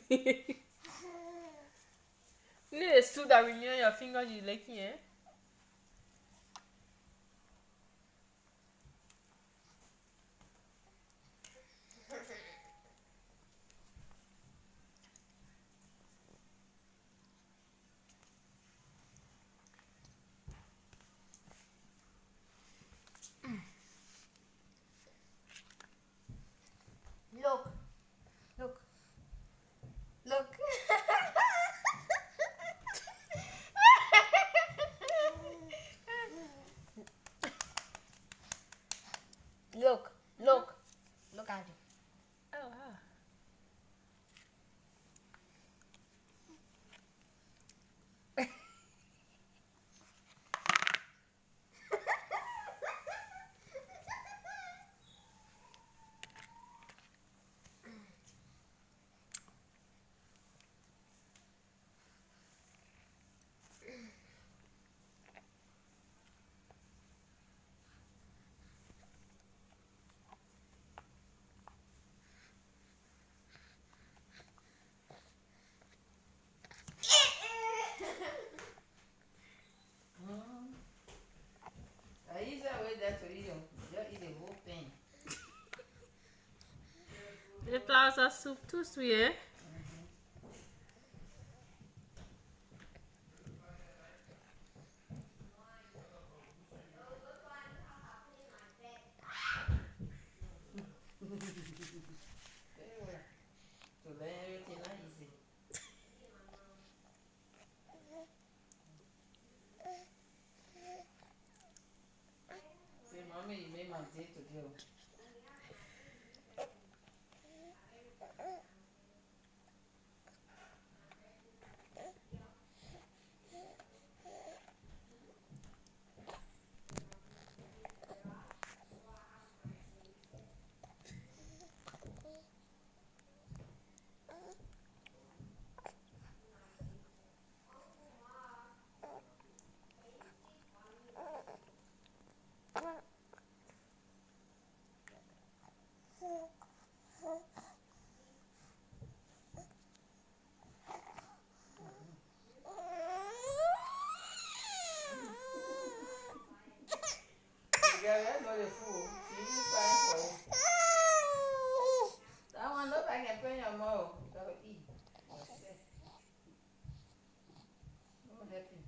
You need a stool that will near your fingers you licking, eh? Look, look, look. Look, look, look at it. Oh, wow. I use that way that to eat them. Just eat the whole thing. The flowers are soup too sweet, eh? Anyway, to learn everything not easy. Say, mommy, you made my day today. Yeah, that's not the fool. She even crying for it. That one, nobody can pay your mouth. You gotta eat. Yourself. No helping.